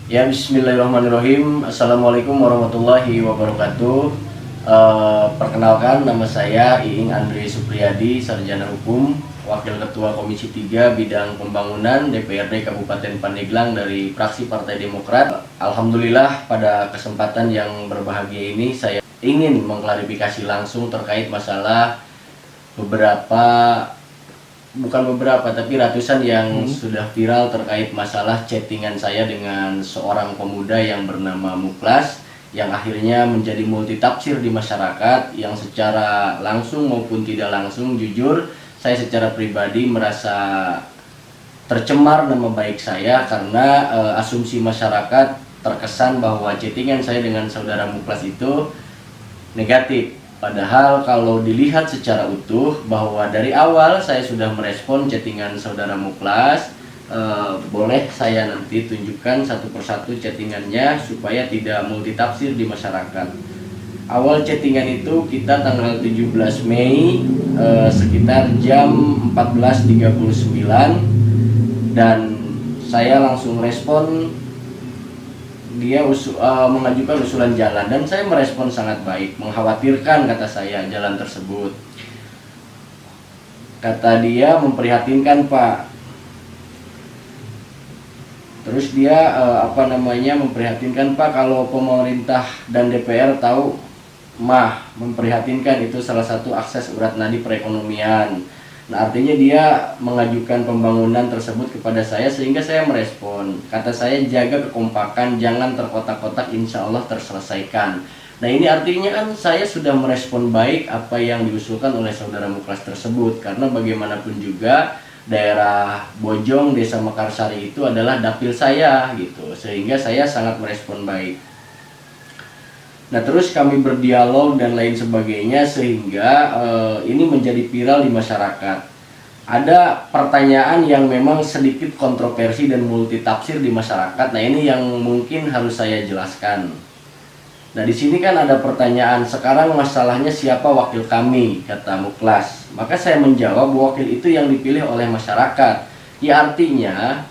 Ya, bismillahirrahmanirrahim. Assalamualaikum warahmatullahi wabarakatuh. Perkenalkan, nama saya Iing Andre Supriyadi, Sarjana Hukum, Wakil Ketua Komisi 3 Bidang Pembangunan DPRD Kabupaten Pandeglang dari fraksi Partai Demokrat. Alhamdulillah, pada kesempatan yang berbahagia ini saya ingin mengklarifikasi langsung terkait masalah tapi ratusan yang sudah viral terkait masalah chattingan saya dengan seorang pemuda yang bernama Muklas, yang akhirnya menjadi multitafsir di masyarakat, yang secara langsung maupun tidak langsung, jujur saya secara pribadi merasa tercemar nama baik saya karena asumsi masyarakat terkesan bahwa chattingan saya dengan saudara Muklas itu negatif. Padahal kalau dilihat secara utuh, bahwa dari awal saya sudah merespon chattingan saudara Muklas. Boleh saya nanti tunjukkan satu persatu chattingannya supaya tidak multitafsir di masyarakat. Awal chattingan itu kita tanggal 17 Mei sekitar jam 14.39, dan saya langsung respon. Dia mengajukan usulan jalan dan saya merespon sangat baik. Mengkhawatirkan, kata saya, jalan tersebut. Kata dia, memprihatinkan Pak. Terus dia memprihatinkan Pak, kalau pemerintah dan DPR tahu memprihatinkan, itu salah satu akses urat nadi perekonomian. Nah, artinya dia mengajukan pembangunan tersebut kepada saya, sehingga saya merespon. Kata saya, jaga kekompakan, jangan terkotak-kotak, insya Allah terselesaikan. Nah, ini artinya kan saya sudah merespon baik apa yang diusulkan oleh saudara Muklas tersebut. Karena bagaimanapun juga daerah Bojong, Desa Mekarsari itu adalah dapil saya gitu. Sehingga saya sangat merespon baik. Nah, terus kami berdialog dan lain sebagainya, sehingga ini menjadi viral di masyarakat. Ada pertanyaan yang memang sedikit kontroversi dan multitafsir di masyarakat. Nah, ini yang mungkin harus saya jelaskan. Nah, di sini kan ada pertanyaan, sekarang masalahnya siapa wakil kami, kata Muklas. Maka saya menjawab, wakil itu yang dipilih oleh masyarakat. Ya, artinya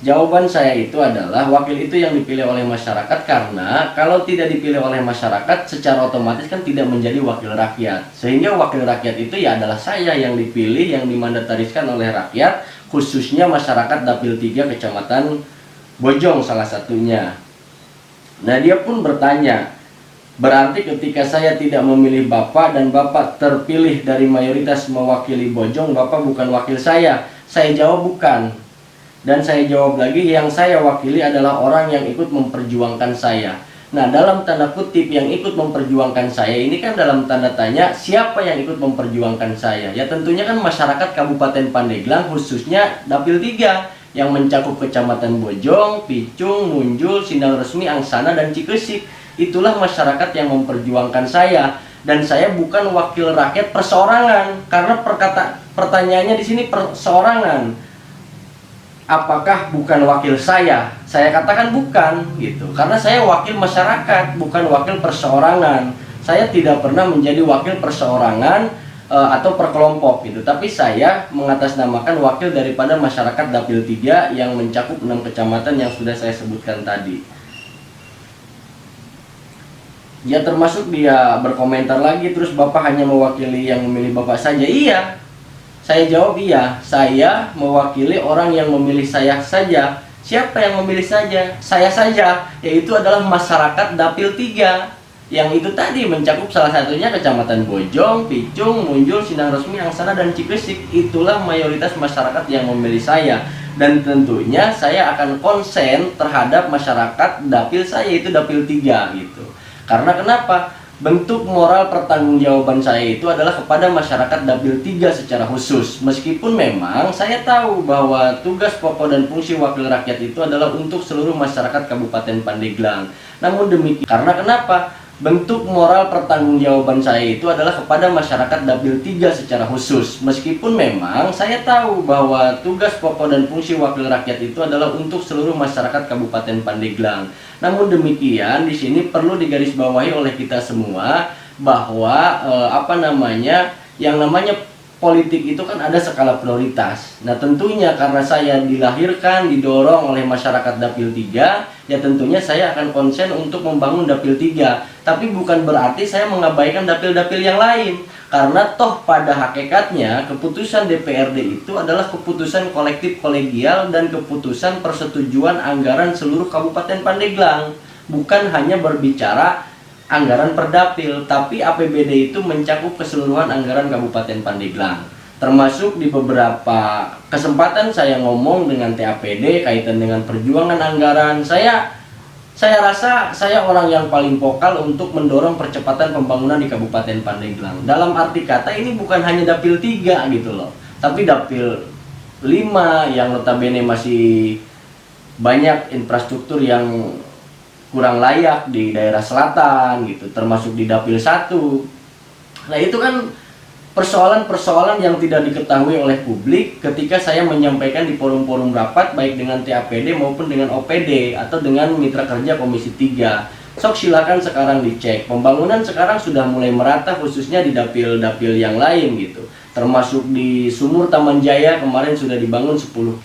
jawaban saya itu adalah wakil itu yang dipilih oleh masyarakat, karena kalau tidak dipilih oleh masyarakat secara otomatis kan tidak menjadi wakil rakyat. Sehingga wakil rakyat itu ya adalah saya yang dipilih, yang dimandatariskan oleh rakyat, khususnya masyarakat Dapil 3 Kecamatan Bojong salah satunya. Nah, dia pun bertanya, berarti ketika saya tidak memilih Bapak dan Bapak terpilih dari mayoritas mewakili Bojong, Bapak bukan wakil saya? Saya jawab bukan. Dan saya jawab lagi, yang saya wakili adalah orang yang ikut memperjuangkan saya. Nah, dalam tanda kutip yang ikut memperjuangkan saya ini kan dalam tanda tanya, siapa yang ikut memperjuangkan saya? Ya tentunya kan masyarakat Kabupaten Pandeglang, khususnya Dapil 3 yang mencakup Kecamatan Bojong, Picung, Munjul, Sindang Resmi, Angsana, dan Cikesik. Itulah masyarakat yang memperjuangkan saya. Dan saya bukan wakil rakyat perseorangan, karena pertanyaannya di sini perseorangan. Apakah bukan wakil saya? Saya katakan bukan gitu. Karena saya wakil masyarakat, bukan wakil perseorangan. Saya tidak pernah menjadi wakil perseorangan atau perkelompok gitu. Tapi saya mengatasnamakan wakil daripada masyarakat Dapil 3 yang mencakup 6 kecamatan yang sudah saya sebutkan tadi. Ya, termasuk dia berkomentar lagi, terus Bapak hanya mewakili yang memilih Bapak saja. Iya. Saya jawab iya, saya mewakili orang yang memilih saya saja. Siapa yang memilih saya saja, yaitu adalah masyarakat Dapil 3 yang itu tadi mencakup salah satunya Kecamatan Bojong, Picung, Munjul, Sindang Resmi, Angsana, dan Cikesik. Itulah mayoritas masyarakat yang memilih saya. Dan tentunya saya akan konsen terhadap masyarakat Dapil saya, itu Dapil 3 gitu. Karena kenapa? Bentuk moral pertanggungjawaban saya itu adalah kepada masyarakat Dapil 3 secara khusus. Meskipun memang saya tahu bahwa tugas pokok dan fungsi wakil rakyat itu adalah untuk seluruh masyarakat Kabupaten Pandeglang. Namun demikian, karena kenapa? Bentuk moral pertanggungjawaban saya itu adalah kepada masyarakat Dapil 3 secara khusus. Meskipun memang saya tahu bahwa tugas pokok dan fungsi wakil rakyat itu adalah untuk seluruh masyarakat Kabupaten Pandeglang. Namun demikian, di sini perlu digarisbawahi oleh kita semua bahwa yang namanya politik itu kan ada skala prioritas. Nah tentunya karena saya dilahirkan, didorong oleh masyarakat Dapil 3, ya tentunya saya akan konsen untuk membangun Dapil 3. Tapi bukan berarti saya mengabaikan dapil-dapil yang lain. Karena toh pada hakikatnya keputusan DPRD itu adalah keputusan kolektif kolegial dan keputusan persetujuan anggaran seluruh Kabupaten Pandeglang. Bukan hanya berbicara anggaran per dapil, tapi APBD itu mencakup keseluruhan anggaran Kabupaten Pandeglang. Termasuk di beberapa kesempatan saya ngomong dengan TAPD kaitan dengan perjuangan anggaran. Saya rasa saya orang yang paling vokal untuk mendorong percepatan pembangunan di Kabupaten Pandeglang. Dalam arti kata ini bukan hanya dapil 3 gitu loh, tapi dapil 5 yang notabene masih banyak infrastruktur yang kurang layak di daerah selatan gitu, termasuk di dapil 1. Nah itu kan persoalan-persoalan yang tidak diketahui oleh publik ketika saya menyampaikan di forum-forum rapat baik dengan TAPD maupun dengan OPD atau dengan mitra kerja Komisi 3. Sok silakan sekarang dicek, pembangunan sekarang sudah mulai merata khususnya di dapil-dapil yang lain gitu. Termasuk di Sumur Taman Jaya kemarin sudah dibangun 10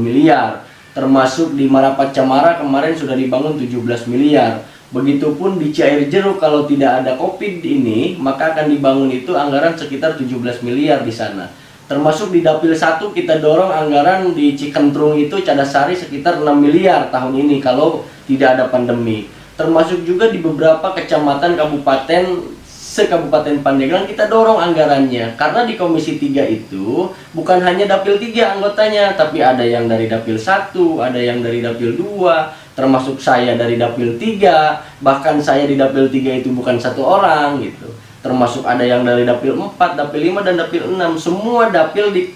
miliar. Termasuk di Marapat Camara kemarin sudah dibangun 17 miliar. Begitupun di Ciair Jeruk kalau tidak ada Covid ini, maka akan dibangun itu anggaran sekitar 17 miliar di sana. Termasuk di Dapil 1 kita dorong anggaran di Cikentrung itu Cadasari sekitar 6 miliar tahun ini kalau tidak ada pandemi. Termasuk juga di beberapa kecamatan kabupaten se-Kabupaten Pandeglang kita dorong anggarannya. Karena di Komisi 3 itu bukan hanya Dapil 3 anggotanya, tapi ada yang dari Dapil 1, ada yang dari Dapil 2, termasuk saya dari Dapil 3. Bahkan saya di Dapil 3 itu bukan satu orang gitu. Termasuk ada yang dari Dapil 4, Dapil 5, dan Dapil 6. Semua dapil di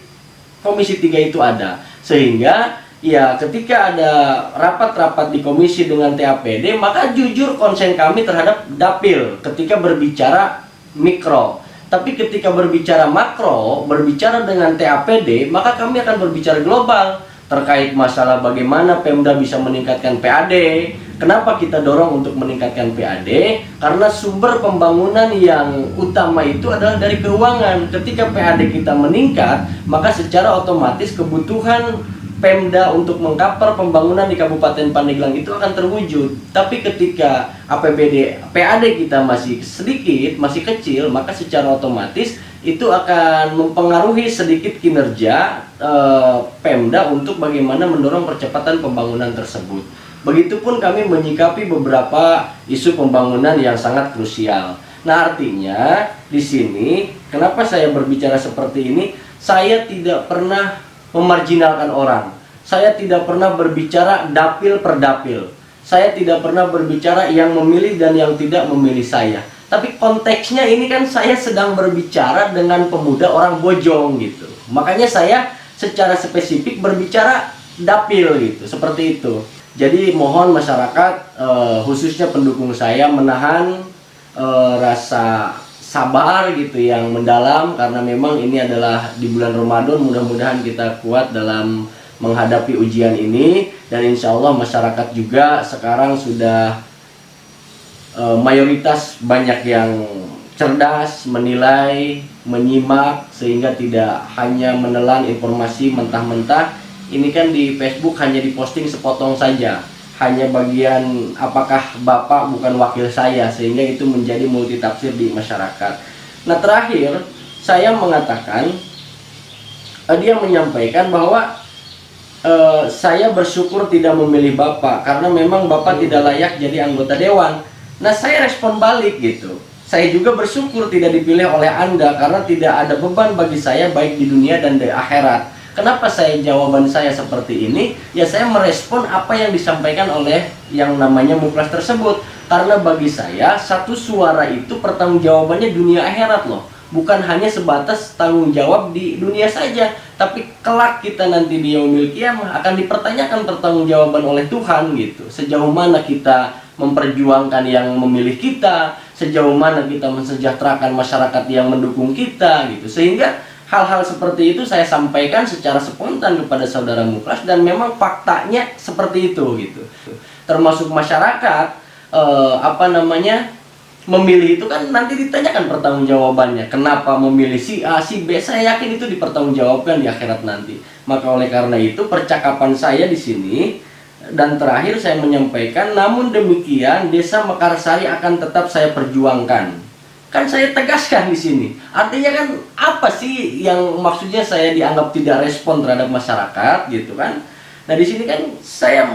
Komisi 3 itu ada. Sehingga ya ketika ada rapat-rapat di komisi dengan TAPD, maka jujur konsen kami terhadap dapil ketika berbicara mikro. Tapi ketika berbicara makro, berbicara dengan TAPD, maka kami akan berbicara global terkait masalah bagaimana Pemda bisa meningkatkan PAD. Kenapa kita dorong untuk meningkatkan PAD? Karena sumber pembangunan yang utama itu adalah dari keuangan. Ketika PAD kita meningkat, maka secara otomatis kebutuhan Pemda untuk mengcover pembangunan di Kabupaten Pandeglang itu akan terwujud. Tapi ketika APBD PAD kita masih sedikit, masih kecil, maka secara otomatis itu akan mempengaruhi sedikit kinerja Pemda untuk bagaimana mendorong percepatan pembangunan tersebut. Begitupun kami menyikapi beberapa isu pembangunan yang sangat krusial. Nah, artinya di sini kenapa saya berbicara seperti ini? Saya tidak pernah memarjinalkan orang. Saya tidak pernah berbicara dapil per dapil. Saya tidak pernah berbicara yang memilih dan yang tidak memilih saya. Tapi konteksnya ini kan saya sedang berbicara dengan pemuda orang Bojong gitu. Makanya saya secara spesifik berbicara dapil gitu, seperti itu. Jadi mohon masyarakat khususnya pendukung saya menahan rasa sabar gitu yang mendalam, karena memang ini adalah di bulan Ramadan. Mudah-mudahan kita kuat dalam menghadapi ujian ini, dan insya Allah masyarakat juga sekarang sudah mayoritas banyak yang cerdas, menilai, menyimak, sehingga tidak hanya menelan informasi mentah-mentah. Ini kan di Facebook hanya diposting sepotong saja, hanya bagian apakah Bapak bukan wakil saya, sehingga itu menjadi multitafsir di masyarakat. Nah, terakhir saya mengatakan, dia menyampaikan bahwa saya bersyukur tidak memilih Bapak karena memang Bapak tidak layak jadi anggota dewan. Nah, saya respon balik gitu. Saya juga bersyukur tidak dipilih oleh Anda karena tidak ada beban bagi saya baik di dunia dan di akhirat. Kenapa jawaban saya seperti ini? Ya, saya merespon apa yang disampaikan oleh yang namanya Muklas tersebut. Karena bagi saya satu suara itu pertanggungjawabannya dunia akhirat loh. Bukan hanya sebatas tanggung jawab di dunia saja, tapi kelak kita nanti di yaumil qiyamah akan dipertanyakan pertanggungjawaban oleh Tuhan gitu. Sejauh mana kita memperjuangkan yang memilih kita, sejauh mana kita mensejahterakan masyarakat yang mendukung kita gitu. Sehingga hal-hal seperti itu saya sampaikan secara spontan kepada saudara Muklas, dan memang faktanya seperti itu gitu. Termasuk masyarakat memilih itu kan nanti ditanyakan pertanggungjawabannya. Kenapa memilih si A, si B? Saya yakin itu dipertanggungjawabkan di akhirat nanti. Maka oleh karena itu percakapan saya di sini dan terakhir saya menyampaikan, namun demikian Desa Mekarsari akan tetap saya perjuangkan. Kan saya tegaskan di sini. Artinya kan apa sih yang maksudnya saya dianggap tidak respon terhadap masyarakat gitu kan? Nah di sini kan saya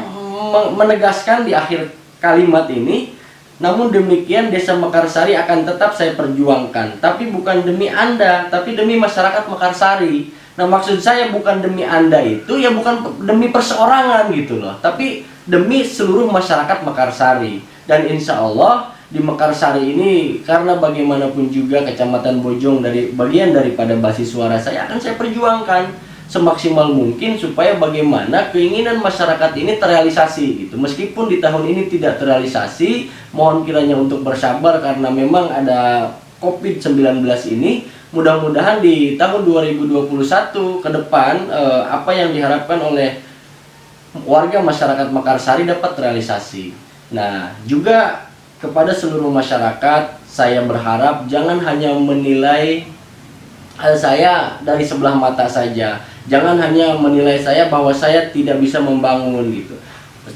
menegaskan di akhir kalimat ini, namun demikian Desa Mekarsari akan tetap saya perjuangkan, tapi bukan demi Anda, tapi demi masyarakat Mekarsari. Nah maksud saya bukan demi Anda itu ya bukan demi perseorangan gitu loh, tapi demi seluruh masyarakat Mekarsari. Dan insya Allah di Mekarsari ini, karena bagaimanapun juga Kecamatan Bojong dari bagian daripada basis suara saya, akan saya perjuangkan semaksimal mungkin supaya bagaimana keinginan masyarakat ini terrealisasi gitu. Meskipun di tahun ini tidak terrealisasi, mohon kiranya untuk bersabar karena memang ada COVID-19 ini. Mudah-mudahan di tahun 2021 ke depan apa yang diharapkan oleh warga masyarakat Mekarsari dapat terrealisasi. Nah, juga kepada seluruh masyarakat saya berharap jangan hanya menilai saya dari sebelah mata saja. Jangan hanya menilai saya bahwa saya tidak bisa membangun gitu.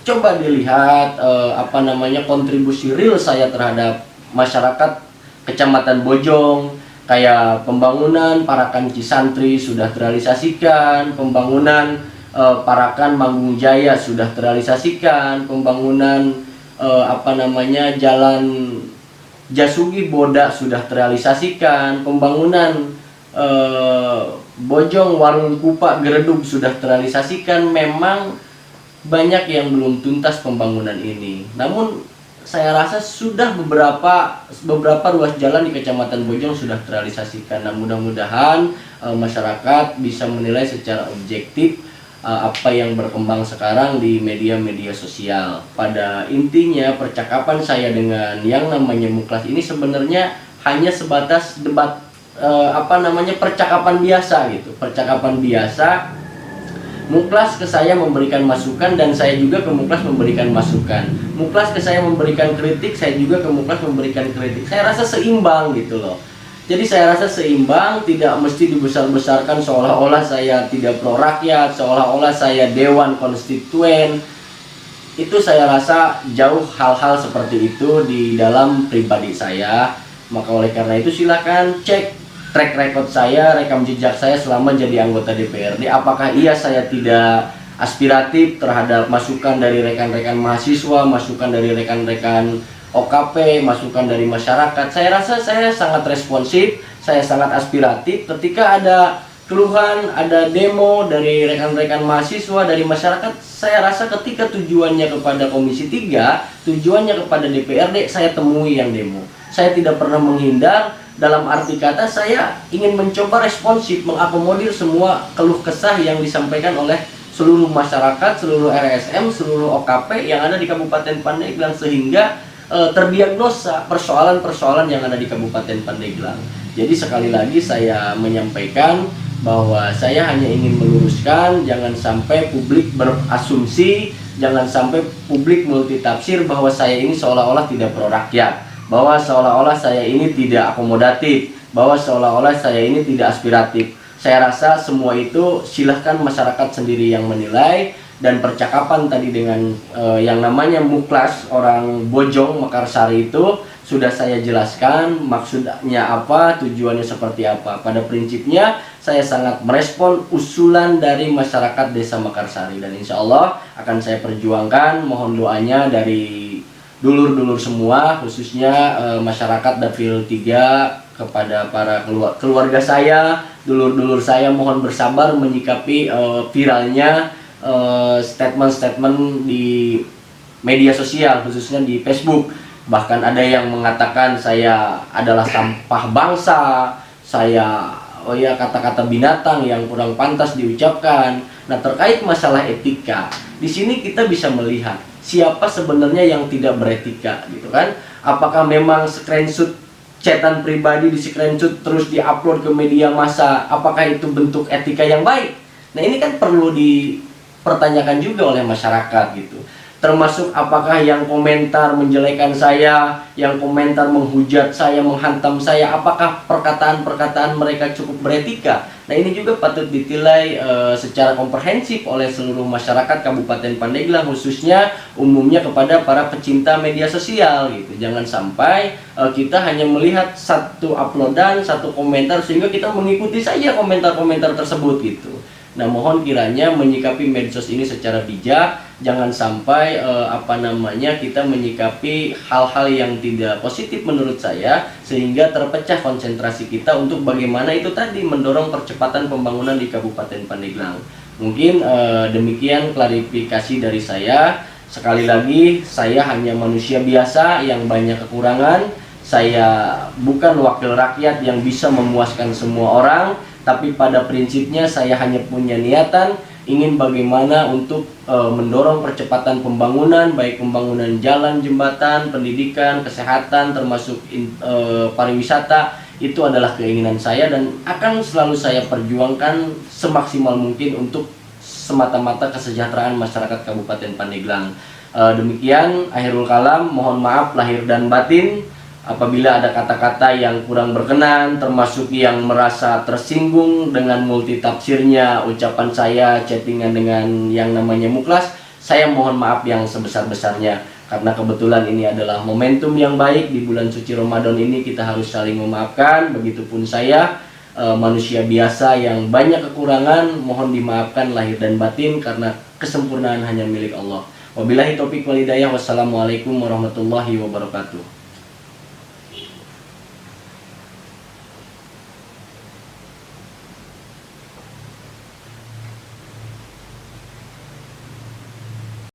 Coba dilihat kontribusi real saya terhadap masyarakat Kecamatan Bojong, kayak pembangunan Parakan Cisantri sudah terrealisasikan, pembangunan Parakan Manggung Jaya sudah terrealisasikan, pembangunan Jalan Jasugi Boda sudah terrealisasikan, pembangunan Bojong Warung Kupa Geredug sudah terrealisasikan. Memang banyak yang belum tuntas pembangunan ini, namun saya rasa sudah beberapa ruas jalan di Kecamatan Bojong sudah terrealisasikan. Nah mudah-mudahan masyarakat bisa menilai secara objektif apa yang berkembang sekarang di media-media sosial. Pada intinya percakapan saya dengan yang namanya Muklas ini sebenarnya hanya sebatas debat percakapan biasa gitu. Percakapan biasa, Muklas ke saya memberikan masukan dan saya juga ke Muklas memberikan masukan. Muklas ke saya memberikan kritik, saya juga ke Muklas memberikan kritik. Saya rasa seimbang gitu loh. Jadi saya rasa seimbang, tidak mesti dibesar-besarkan seolah-olah saya tidak pro rakyat, seolah-olah saya dewan konstituen. Itu saya rasa jauh hal-hal seperti itu di dalam pribadi saya. Maka oleh karena itu silakan cek track record saya, rekam jejak saya selama jadi anggota DPRD. Apakah iya saya tidak aspiratif terhadap masukan dari rekan-rekan mahasiswa, masukan dari rekan-rekan OKP, masukan dari masyarakat? Saya rasa saya sangat responsif, saya sangat aspiratif. Ketika ada keluhan, ada demo dari rekan-rekan mahasiswa, dari masyarakat, saya rasa ketika tujuannya kepada Komisi 3, tujuannya kepada DPRD, saya temui yang demo. Saya tidak pernah menghindar. Dalam arti kata saya ingin mencoba responsif, mengakomodir semua keluh kesah yang disampaikan oleh seluruh masyarakat, seluruh RSM, seluruh OKP yang ada di Kabupaten Pandeglang, sehingga terdiagnosa persoalan-persoalan yang ada di Kabupaten Pandeglang. Jadi sekali lagi saya menyampaikan bahwa saya hanya ingin meluruskan, jangan sampai publik berasumsi, jangan sampai publik multitafsir bahwa saya ini seolah-olah tidak pro rakyat, bahwa seolah-olah saya ini tidak akomodatif, bahwa seolah-olah saya ini tidak aspiratif. Saya rasa semua itu silahkan masyarakat sendiri yang menilai. Dan percakapan tadi dengan yang namanya Muklas orang Bojong Mekarsari itu sudah saya jelaskan maksudnya apa, tujuannya seperti apa. Pada prinsipnya saya sangat merespon usulan dari masyarakat Desa Mekarsari, dan insya Allah akan saya perjuangkan. Mohon doanya dari dulur-dulur semua, khususnya masyarakat Dapil 3, kepada para keluarga saya, dulur-dulur saya, mohon bersabar menyikapi viralnya statement-statement di media sosial, khususnya di Facebook. Bahkan ada yang mengatakan saya adalah sampah bangsa, saya kata-kata binatang yang kurang pantas diucapkan. Nah, terkait masalah etika, di sini kita bisa melihat siapa sebenarnya yang tidak beretika gitu kan. Apakah memang screenshot chatan pribadi di screenshot terus diupload ke media massa, apakah itu bentuk etika yang baik? Nah, ini kan perlu dipertanyakan juga oleh masyarakat gitu. termasuk apakah yang komentar menjelekan saya, yang komentar menghujat saya, menghantam saya, apakah perkataan-perkataan mereka cukup beretika. Nah, ini juga patut ditilai secara komprehensif oleh seluruh masyarakat Kabupaten Pandeglang, khususnya umumnya kepada para pecinta media sosial gitu. Jangan sampai kita hanya melihat satu uploadan, satu komentar sehingga kita mengikuti saja komentar-komentar tersebut gitu. Nah, mohon kiranya menyikapi medsos ini secara bijak, jangan sampai kita menyikapi hal-hal yang tidak positif menurut saya, sehingga terpecah konsentrasi kita untuk bagaimana itu tadi mendorong percepatan pembangunan di Kabupaten Pandeglang. Mungkin demikian klarifikasi dari saya. Sekali lagi, saya hanya manusia biasa yang banyak kekurangan. Saya bukan wakil rakyat yang bisa memuaskan semua orang, tapi pada prinsipnya saya hanya punya niatan ingin bagaimana untuk mendorong percepatan pembangunan, baik pembangunan jalan, jembatan, pendidikan, kesehatan, termasuk pariwisata. Itu adalah keinginan saya dan akan selalu saya perjuangkan semaksimal mungkin untuk semata-mata kesejahteraan masyarakat Kabupaten Pandeglang. Demikian akhirul kalam, mohon maaf lahir dan batin apabila ada kata-kata yang kurang berkenan, termasuk yang merasa tersinggung dengan multitafsirnya ucapan saya, chattingan dengan yang namanya Muklas. Saya mohon maaf yang sebesar-besarnya, karena kebetulan ini adalah momentum yang baik di bulan suci Ramadan ini, kita harus saling memaafkan. Begitupun saya, manusia biasa yang banyak kekurangan, mohon dimaafkan lahir dan batin, karena kesempurnaan hanya milik Allah. Wabillahi taufiq wal hidayah. Wassalamualaikum warahmatullahi wabarakatuh.